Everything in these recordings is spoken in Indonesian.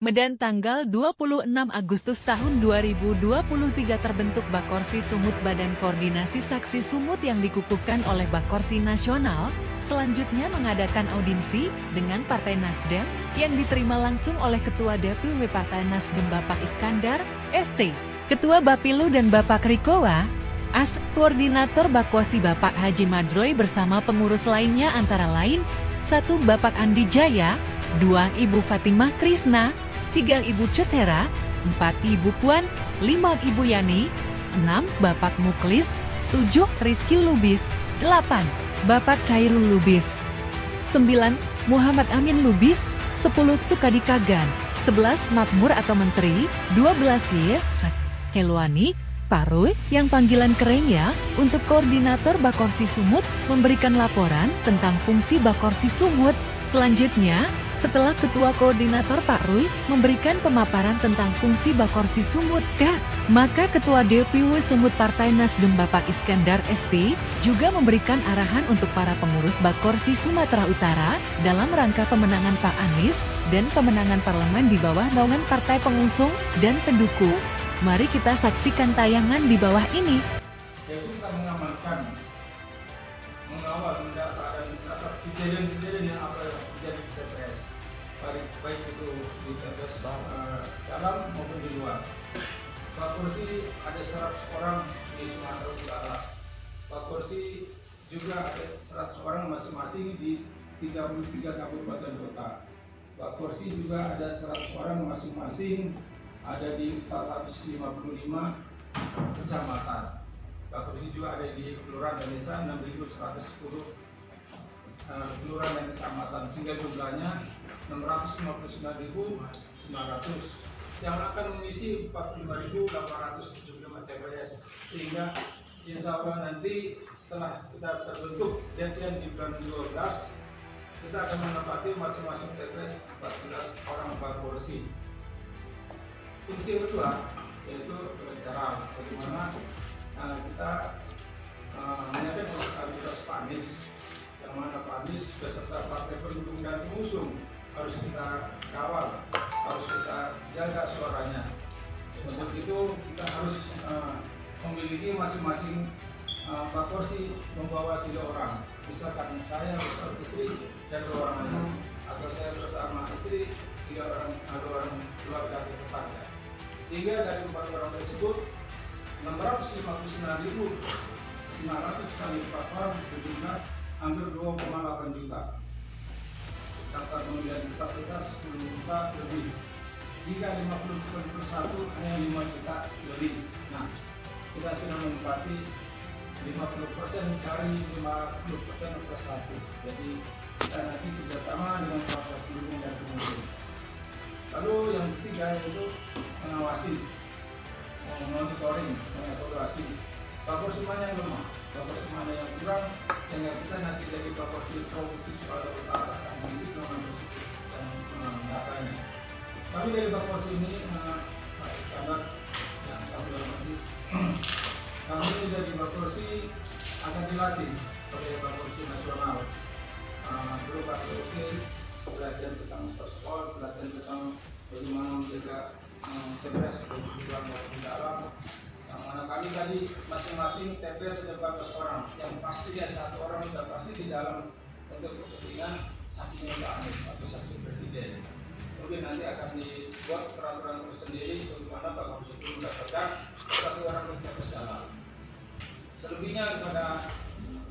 Medan tanggal 26 Agustus tahun 2023 terbentuk Bakorsi Sumut Badan Koordinasi Saksi Sumut yang dikukuhkan oleh Bakorsi Nasional, selanjutnya mengadakan audiensi dengan Partai Nasdem yang diterima langsung oleh Ketua DPW Partai Nasdem Bapak Iskandar, ST, Ketua Bapilu dan Bapak Rikowa, AS, Koordinator Bakwasi Bapak Haji Madroy bersama pengurus lainnya antara lain, 1. Bapak Andi Jaya, 2. Ibu Fatimah Krisna, 3. Ibu Cetera, 4. Ibu Puan, 5. Ibu Yani, 6. Bapak Muklis, 7. Rizky Lubis, 8. Bapak Khairul Lubis, 9. Muhammad Amin Lubis, 10. Sukadi Kagan, 11. Makmur atau Menteri, 12. Helwani, Parui, yang panggilan kerennya, untuk Koordinator Bakorsi Sumut, memberikan laporan tentang fungsi Bakorsi Sumut. Selanjutnya, setelah Ketua Koordinator Pak Rui memberikan pemaparan tentang fungsi Bakorsi Sumut, maka Ketua DPW Sumut Partai Nasdem Bapak Iskandar ST juga memberikan arahan untuk para pengurus Bakorsi Sumatera Utara dalam rangka pemenangan Pak Anies dan pemenangan parlemen di bawah naungan partai pengusung dan pendukung. Mari kita saksikan tayangan di bawah ini. Yaitu kita mengamankan, mengawal, mendata dan mencatat kejadian-kejadian yang apa yang terjadi di TPS, baik itu di TPS dalam maupun di luar. Bakorsi ada 100 orang di Sumatera Utara. Bakorsi juga ada 100 orang masing-masing di 33 kabupaten kota. Bakorsi juga ada 100 orang masing-masing ada di 455 kecamatan. Bakorsi juga ada di kelurahan dan desa 6.110 kelurahan dan kecamatan, sehingga jumlahnya 659.900 yang akan mengisi 45.875 TPS, sehingga insya Allah nanti setelah kita terbentuk jadian di bulan 12 kita akan menempati masing-masing TPS 14 orang Bakorsi. Fungsi kedua yaitu bilateral, bagaimana kita menyampaikan elektabilitas Pak Anies, yang mana Pak Anies beserta partai pendukung dan pengusung harus kita kawal, harus kita jaga suaranya. Untuk itu kita harus memiliki masing-masing Bakorsi membawa 3 orang, misalkan saya bersama istri dan 2 orang anak, atau saya bersama istri 2 orang keluarga di tempatnya. Sehingga dari 4 orang tersebut 659.994 orang berjumlah hampir 2,8 juta. Kata kemudian kita 10 juta lebih. Jika 50% per 1 hanya 5 juta lebih. Nah, kita sudah menempati 50% cari 50% per 1. Jadi kita nanti kerjasama dengan partai pendukung dan pengusung. Lalu yang ketiga yaitu mengawasi, monitoring, mengevaluasi Bakorsi mana yang lemah, Bakorsi mana yang kurang, sehingga kita nanti jadi Bakorsi Provinsi Sumatera Utara akan mengisi kelemahan tersebut dan mendatanya. Kami dari Bakorsi ini, Pak Iskandar yang kami hormati, kami dari Bakorsi akan dilatih oleh Bakorsi Nasional berupa pelatihan tentang protokol, pelatihan tentang bagaimana menjaga TPS di luar maupun di dalam. Yang mana kami tadi masing-masing TPS ada 14 orang, yang pastinya 1 orang sudah pasti di dalam untuk kepentingan saksinya Pak Anies atau saksi Presiden. Kemudian nanti akan dibuat peraturan tersendiri bagaimana Pak Bakorsi itu mendapatkan 1 orang di TPS dalam. Selebihnya kepada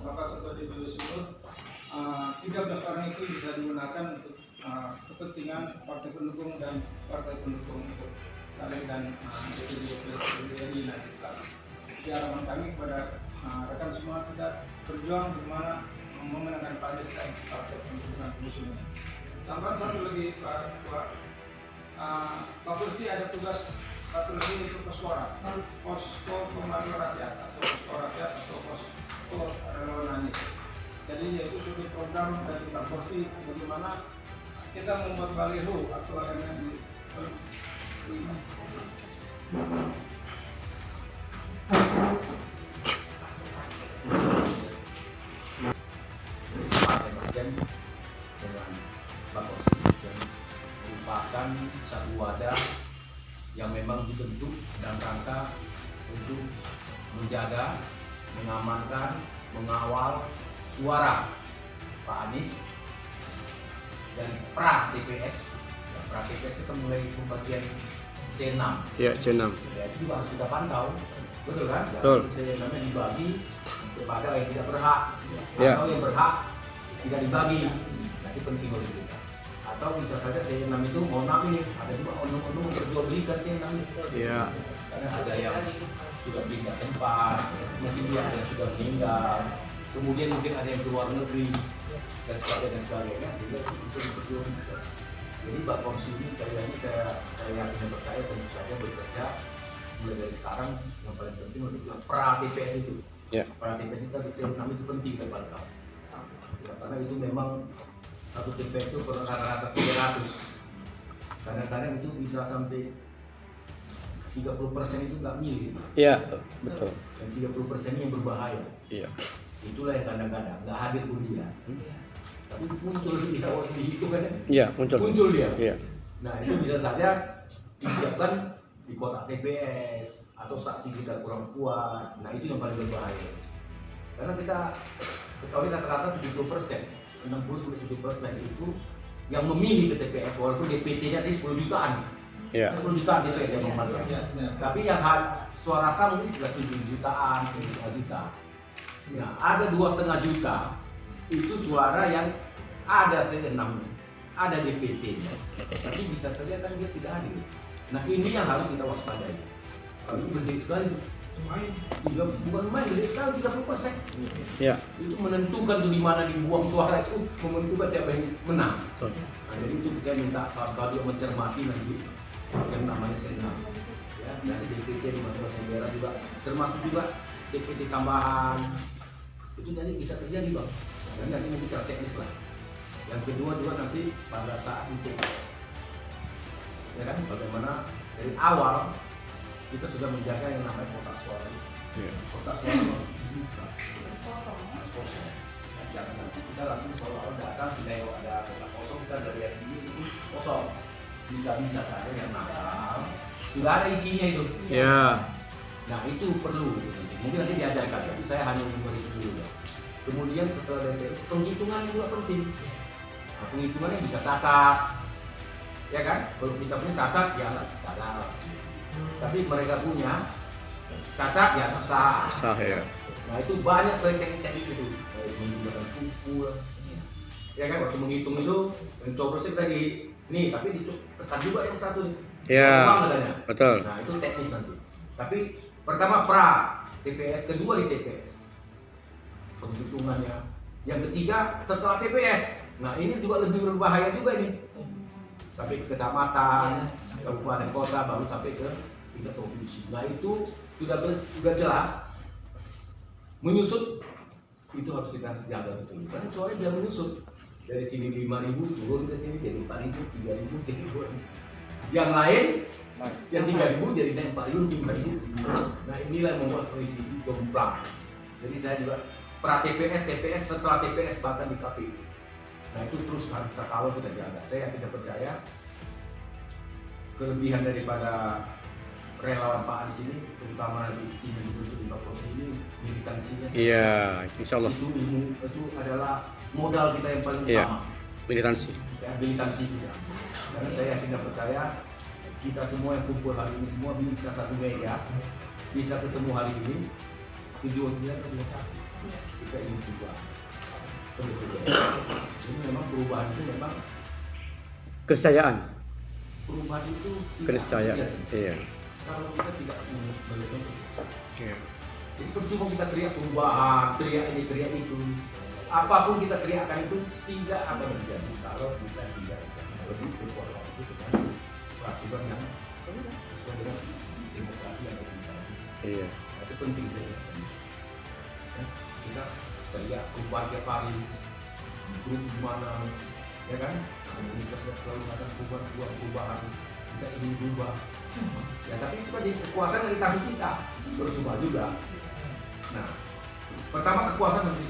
Bapak Ketua DPW Sumut, 13 orang itu bisa digunakan untuk kepentingan partai pendukung dan partai pendukung untuk saling dan DPW dilanjutkan. Jadi harapan kami kepada rekan semua kita berjuang bagaimana memenangkan Pak Anies dan partai pendukung dan pengusungnya. Tambahan satu lagi Pak Ketua, Bakorsi ada tugas satu lagi yaitu posko pengaduan rakyat atau posko rakyat atau posko relawan Anies. Jadi yaitu suatu program dari Bakorsi bagaimana kita membuat baliho atau elemen di dengan Bakorsi dan merupakan satu itu dalam rangka untuk menjaga, mengamankan, mengawal suara Pak Anies dan pra TPS. Ya, pra TPS itu mulai pembagian C6. Ya, C6. Ya, itu juga harus kita pantau, betul kan? Betul. C6 dibagi kepada yang tidak berhak, Ya. atau yang berhak tidak dibagi. Nah, itu penting bagi kita. Atau bisa saja C6 itu, mohon maaf ini, ada juga oknum-oknum memperjualbelikan C6 itu. Ya. Karena ada yang sudah pindah tempat, mungkin dia ada yang sudah meninggal, kemudian mungkin ada yang keluar negeri dan sebagainya, sehingga itu bisa diperjualbelikan. Jadi Pak Korsi ini sekali lagi saya yakin dan percaya tentu saja bekerja mulai dari sekarang. Yang paling penting adalah pra TPS itu. Ya. Pra TPS itu tadi C6 itu penting buat kami. Ya, karena itu memang satu TPS itu per rata-rata 300. Kadang-kadang itu bisa sampai 30% itu nggak milih. Iya, betul. Dan 30% yang berbahaya. Iya. Itulah yang kadang-kadang nggak hadir pun dia. Tapi muncul dia waktu dihitung kan? Iya, muncul. Dia. Iya. Nah itu bisa saja disiapkan di kotak TPS atau saksi kita kurang kuat. Nah itu yang paling berbahaya. Karena kita ketahui rata-rata 70%, 60-70% itu yang memilih ke TPS walaupun DPT-nya di 10 jutaan. Iya. 10 jutaan TPS yang memantau. Tapi yang suara sah mungkin sekitar 7 jutaan, 7,5 juta. Nah ada 2,5 juta itu suara yang ada C6, ada DPT-nya, tapi bisa saja kan dia tidak hadir. Nah ini yang harus kita waspadai. Kalau itu gede sekali, bukan main, gede sekali 30%. Iya. Itu menentukan tuh di mana dibuang suara itu, menentukan siapa yang menang. Betul. Nah, jadi itu kita minta Pak juga mencermati nanti yang namanya C6. Ya, dari DPT di masa-masa daerah juga, termasuk juga DPT tambahan. Itu nanti bisa terjadi bang. Dan nanti mungkin secara teknis lah. Yang kedua juga nanti pada saat di TPS, ya kan, bagaimana dari awal kita sudah menjaga yang namanya kotak suara. Iya. Kotak suara dibuka, kosong. Ya, jangan nanti kita langsung soal datang sudah ada kotak kosong, kita dari yang ini itu kosong. Bisa saja yang nakal sudah ada isinya itu. Iya. Nah itu perlu, mungkin nanti diajarkan, tapi saya hanya memberi itu dulu ya. Kemudian setelah DPS, penghitungan juga penting. Nah, penghitungannya bisa cacat, ya kan? Kalau kita punya cacat, ya gagal. Tapi mereka punya cacat, ya sah. Sah ya. Nah itu banyak sekali teknik-teknik itu, menggunakan pukul, ya kan? Waktu menghitung itu, mencobrosnya tadi ini, tapi ditekan juga yang satu nih. Iya. Betul. Betul. Nah itu teknis nanti. Tapi pertama pra TPS, kedua di TPS penghitungannya. Yang ketiga setelah TPS. Nah ini juga lebih berbahaya juga ini. Sampai ke kecamatan, kabupaten kota, baru sampai ke tingkat provinsi. Nah itu sudah jelas menyusut, itu harus kita jaga betul. Karena soalnya dia menyusut dari sini 5.000 turun ke sini jadi 4.000, 3.000, jadi 2.000. Yang lain yang 3.000 jadi naik 4.000, 5.000. Nah inilah yang membuat selisih gemplang. Jadi saya juga pra TPS, TPS, setelah TPS bahkan di KPU. Nah itu terus harus kita kawal, kita jaga. Saya tidak percaya kelebihan daripada relawan Pak Anies ini, terutama nanti tim yang dibentuk di Pak Korsi ini, militansinya. Iya, insya Allah. Itu adalah modal kita yang paling Iya. utama. Militansi. Ya, militansi kita. Karena saya yakin dan percaya kita semua yang kumpul hari ini semua bisa satu meja, bisa ketemu hari ini, tujuan kita adalah satu. Kita ingin berubah. Jadi memang perubahan itu memang Keniscayaan. perubahan itu Keniscayaan. terjadi Iya. kalau kita tidak melakukan itu. Iya. Jadi percuma kita teriak perubahan, teriak ini, teriak itu. Apapun kita teriakkan itu tidak akan terjadi kalau kita tidak bisa menghadapi kekuasaan itu dengan peraturan yang sesuai dengan demokrasi yang kita. Iya. Itu penting saya. Kita teriak perubahan tiap hari, grup gimana, ya kan? Komunitas yang selalu ada perubahan, kita ingin berubah. Ya tapi itu kan jadi kekuasaan dari tangan kita berubah juga. Nah, pertama kekuasaan harus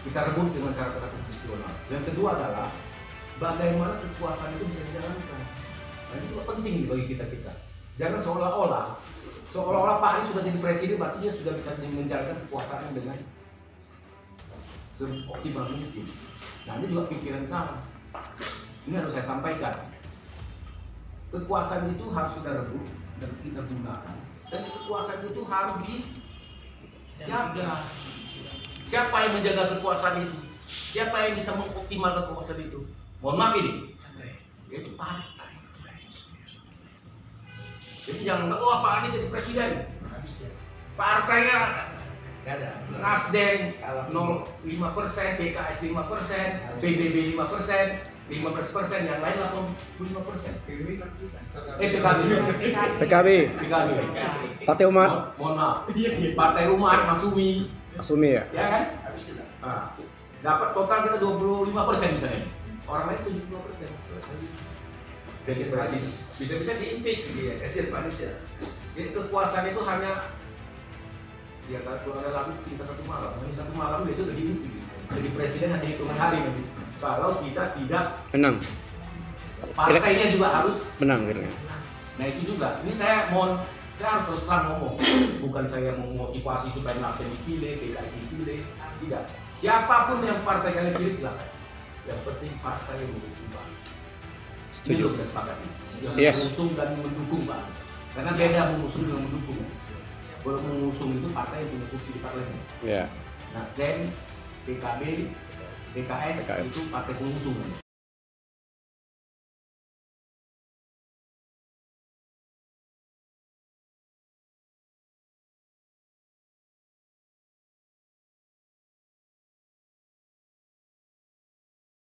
kita rebut dengan cara konstitusional. Yang kedua adalah bagaimana kekuasaan itu bisa dijalankan. Nah, itu juga penting bagi kita. Jangan seolah-olah Pak Anies sudah jadi presiden, berarti dia sudah bisa menjalankan kekuasaan dengan seoptimal mungkin. Nah ini juga pikiran salah. Ini harus saya sampaikan. Kekuasaan itu harus kita rebut dan kita gunakan. Dan kekuasaan itu harus dijaga. Siapa yang menjaga kekuasaan itu? Siapa yang bisa mengoptimalkan kekuasaan itu? Mohon maaf ini, yaitu partai. Jadi jangan Pak Anies jadi presiden. Partainya Nasdem 0,5%, PKS 5%, PBB 5%, 15%, yang lain 85%. PKB, Partai Umat, Mohon maaf. Partai Umat, Masumi, Asumi ya. ya kan? Nah, dapat total kita 25% misalnya. Orang lain 75%. Selesai. Jadi bisa-bisa diimpeach dia, kasih Pak Anies ya. Jadi kekuasaan itu hanya ya kalau ada lagu cinta satu malam, hanya satu malam besok udah diimpeach. Jadi presiden hanya hitungan hari nanti. Kalau kita tidak Menang, partainya juga harus menang akhirnya. Nah itu juga, ini saya harus terus terang ngomong, bukan saya mau motivasi supaya Nasdem dipilih, PKS dipilih, tidak. Siapapun yang partai kalian pilih silakan. Yang penting partai yang mengusung Pak Anies. Setuju. Ini kita sepakati. Yang Yes. mengusung dan mendukung Pak Anies. Karena beda mengusung dengan mendukung. Kalau mengusung itu partai yang punya kursi di parlemen. Ya. Nasdem, PKB, PKS PKS. itu partai pengusung.